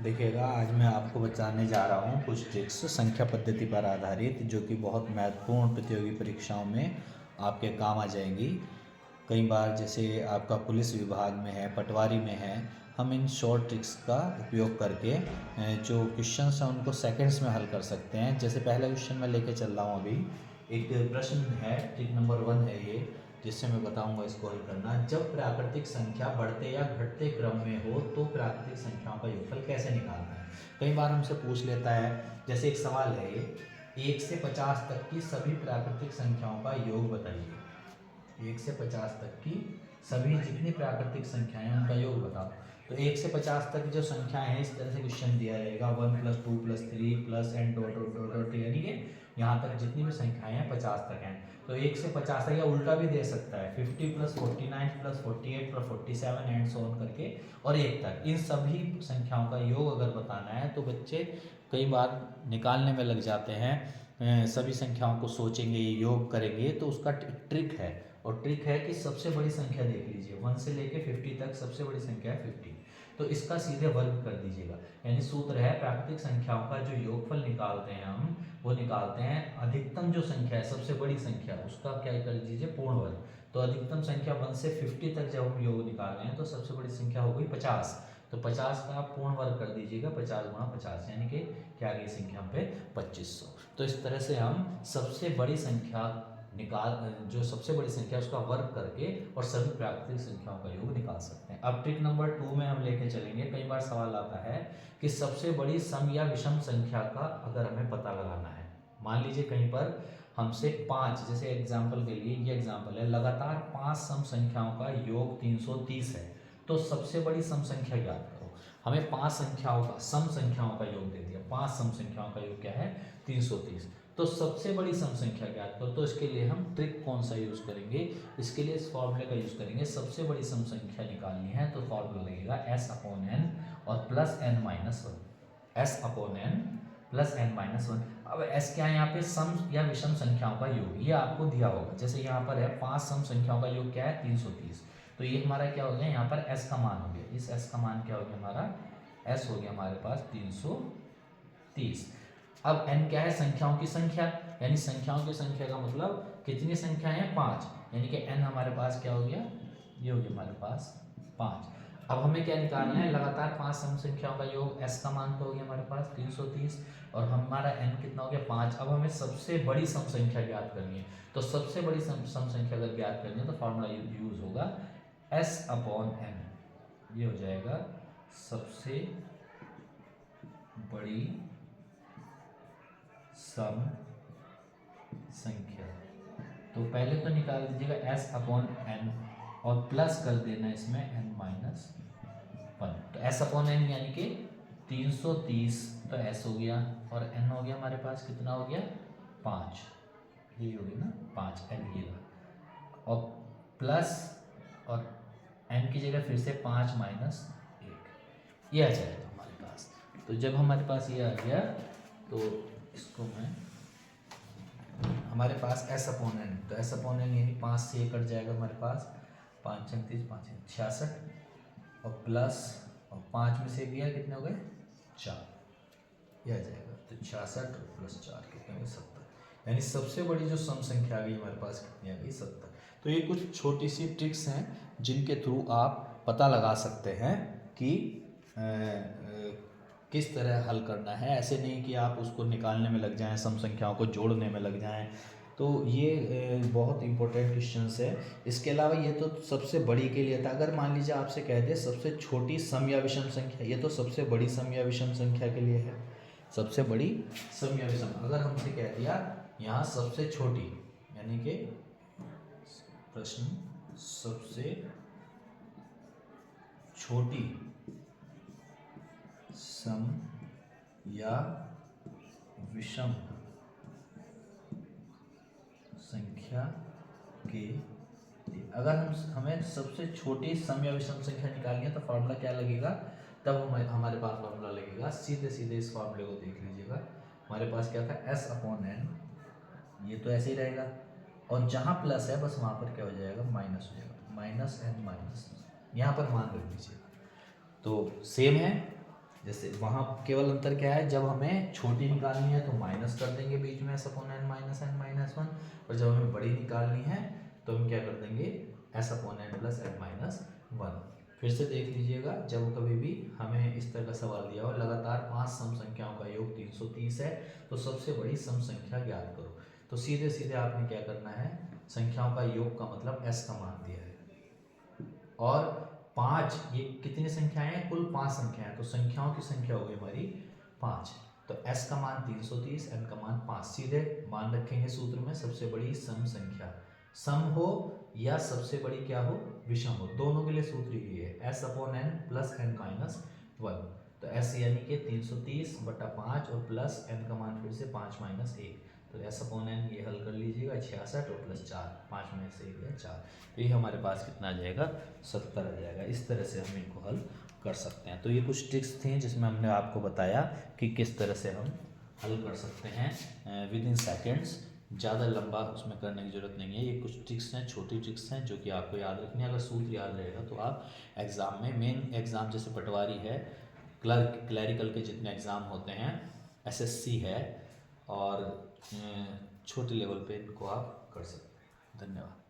देखिएगा, आज मैं आपको बताने जा रहा हूँ कुछ ट्रिक्स संख्या पद्धति पर आधारित, जो कि बहुत महत्वपूर्ण प्रतियोगी परीक्षाओं में आपके काम आ जाएंगी। कई बार जैसे आपका पुलिस विभाग में है, पटवारी में है, हम इन शॉर्ट ट्रिक्स का उपयोग करके जो क्वेश्चंस हैं उनको सेकंड्स में हल कर सकते हैं। जैसे पहला क्वेश्चन मैं लेके चल रहा हूँ अभी। एक प्रश्न है, ट्रिक नंबर 1 है ये, जिससे मैं बताऊंगा इसको हल करना। जब प्राकृतिक संख्या बढ़ते या घटते क्रम में हो तो प्राकृतिक संख्याओं का योगफल कैसे निकालना है। कई बार हमसे पूछ लेता है, जैसे एक सवाल है ये, 1 से 50 तक की सभी प्राकृतिक संख्याओं का योग बताइए। 1 से 50 तक की सभी जितनी प्राकृतिक संख्याएं हैं उनका योग बताओ। तो 1 से 50 तक जो संख्याएं हैं, इस तरह से क्वेश्चन दिया रहेगा, 1 + 2 + 3 + n dot dot dot dot, यानी कि यहाँ तक जितनी भी संख्याएं हैं 50 तक हैं। तो 1 से 50 तक, या उल्टा भी दे सकता है, 50 + 49 + 48 + 47 एंड सो ऑन करके, और 1 तक। इन सभी संख्याओं का योग अगर बताना है तो बच्चे कई बार निकालने में लग जाते हैं। सभी संख्याओं को सोचेंगे, योग करेंगे, तो उसका ट्रिक है। और ट्रिक है कि सबसे बड़ी संख्या देख लीजिए, 1 से लेके 50 तक सबसे बड़ी संख्या है 50, तो इसका सीधे वर्ग कर दीजिएगा। यानी सूत्र है, प्राकृतिक संख्याओं का जो योगफल निकालते हैं हम, वो निकालते हैं अधिकतम जो संख्या है, सबसे बड़ी संख्या, उसका क्या कर दीजिए, पूर्ण वर्ग। तो अधिकतम संख्या 1 से 50 तक जब हम योग निकाल रहे हैं तो सबसे बड़ी संख्या हो गई 50। तो 50 का आप पूर्ण वर्ग कर दीजिएगा, 50 × 50, यानी कि क्या आ गई संख्या पे 2500। तो इस तरह से हम सबसे बड़ी संख्या जो सबसे बड़ी संख्या उसका वर्ग करके और सभी प्राकृतिक संख्याओं का योग निकाल सकते हैं। अब ट्रिक नंबर 2 में हम लेके चलेंगे। कई बार सवाल आता है कि सबसे बड़ी सम या विषम संख्या का अगर हमें पता लगाना है। मान लीजिए कहीं पर हमसे 5, जैसे एग्जाम्पल के लिए ये एग्जाम्पल है, लगातार 5 सम संख्याओं का योग 330 है, तो सबसे बड़ी सम संख्या ज्ञात करो। हमें 5 संख्याओं का, सम संख्याओं का योग दे दिया, 5 सम संख्याओं का योग क्या है, 330। तो सबसे बड़ी सम संख्या ज्ञात करो। तो इसके लिए हम ट्रिक कौन सा यूज करेंगे, इसके लिए इस फॉर्मूले का यूज करेंगे। सबसे बड़ी सम संख्या निकालनी है तो फॉर्मूला लगेगा S/n और +n - 1, S/n +n - 1। अब S क्या है यहाँ पे, सम या विषम संख्याओं का योग, ये आपको दिया होगा। जैसे यहाँ पर है 5 सम संख्याओं का योग क्या है, 330। तो ये हमारा क्या हो गया, यहाँ पर S का मान हो गया। इस S का मान क्या हो गया हमारा, S हो गया हमारे पास 330। अब n क्या है, संख्याओं की संख्या, यानी संख्याओं की संख्या का मतलब कितनी संख्या है, 5, यानी कि n हमारे पास क्या हो गया, ये हो गया हमारे पास 5। अब हमें क्या निकालना है, लगातार 5 सम संख्याओं का योग, s का मान तो हो गया हमारे पास 330, और हमारा n कितना हो गया, 5। अब हमें सबसे बड़ी सम संख्या ज्ञात करनी है। तो सबसे बड़ी सम संख्या अगर ज्ञात करनी है तो फॉर्मूला यूज होगा S/n। ये हो जाएगा सबसे बड़ी सम संख्या। तो पहले तो निकाल दीजिएगा S/n और प्लस कर देना इसमें n - 1। तो S/n यानी कि 330, तो S हो गया, और n हो गया हमारे पास कितना हो गया, 5, ये हो गया ना 5, n ये रहा, और प्लस, और n की जगह फिर से 5 - 1, ये आ जाएगा हमारे पास। तो जब हमारे पास ये आ गया तो इसको मैं, हमारे पास S/n, तो S/n यानी 5 से ये कट जाएगा हमारे पास, 5 × 30 5 × 66, और प्लस, और 5 में से गया कितने हो गए, 4, ये आ जाएगा। तो 66 + 4 कितने हो गए, 70। यानी सबसे बड़ी जो सम संख्या आ गई हमारे पास कितनी आ गई, 70। तो ये कुछ छोटी सी ट्रिक्स हैं जिनके थ्रू आप पता लगा सकते हैं कि किस तरह हल करना है। ऐसे नहीं कि आप उसको निकालने में लग जाएं, सम संख्याओं को जोड़ने में लग जाएं। तो ये बहुत इंपॉर्टेंट क्वेश्चंस है। इसके अलावा ये तो सबसे बड़ी के लिए था। अगर मान लीजिए आपसे कह दे सबसे छोटी सम या विषम संख्या, ये तो सबसे बड़ी सम या विषम संख्या के लिए है, सबसे बड़ी सम या विषम। अगर हमसे कह दिया यहाँ सबसे छोटी, यानी कि प्रश्न सबसे छोटी सम या विषम संख्या के लिए, अगर हमें सबसे छोटी सम या विषम संख्या निकालनी है तो फॉर्मूला क्या लगेगा, तब हमारे पास फॉर्मूला लगेगा, सीधे सीधे इस फॉर्मूले को देख लीजिएगा। हमारे पास क्या था, S/n, ये तो ऐसे ही रहेगा, और जहाँ प्लस है बस वहाँ पर क्या हो जाएगा, माइनस हो जाएगा, -n - यहाँ पर मान रख दीजिए। तो सेम है, जैसे वहाँ केवल अंतर क्या है, जब हमें छोटी निकालनी है तो माइनस कर देंगे बीच में S upon N minus one, और जब हमें बड़ी निकालनी है तो हम क्या कर देंगे S upon N plus N minus one. फिर से देख लीजिएगा, जब कभी भी हमें इस तरह का सवाल दिया हो, लगातार 5 सम संख्याओं का योग 330 है, तो सबसे बड़ी सम संख्या ज्ञात करो। तो सीधे सीधे आपने क्या करना है, संख्याओं का योग का मतलब एस का मान दिया है, और 5 ये कितनी संख्याएं हैं, कुल 5 संख्याएं, तो संख्याओं की संख्या हो गई हमारी 5। तो s का मान 330, n का मान 5, सीधे मान रखेंगे सूत्र में, सबसे बड़ी सम संख्या, सम हो या सबसे बड़ी क्या हो, विषम हो, दोनों के लिए सूत्र ही है s upon N plus N minus one. तो s यानी कि 330/5 और प्लस n का मान फिर से 5 माइनस 1, तो s अपॉन एन ये हल कर लीजिएगा 66 और प्लस 4, 5 में से 1 है 4, तो ये हमारे पास कितना आ जाएगा 70 आ जाएगा। इस तरह से हम इनको हल कर सकते हैं। तो ये कुछ ट्रिक्स थी जिसमें हमने आपको बताया कि किस तरह से हम हल कर सकते हैं विद इन सेकेंड्स, ज़्यादा लंबा उसमें करने की ज़रूरत नहीं है। ये कुछ ट्रिक्स हैं, छोटी ट्रिक्स हैं जो कि आपको याद रखनी है। अगर सूत्र याद रहेगा तो आप एग्ज़ाम में, मेन एग्ज़ाम जैसे पटवारी है, क्लरिकल के जितने एग्ज़ाम होते हैं, एसएससी है, और छोटे लेवल पे इनको आप कर सकते हैं। धन्यवाद।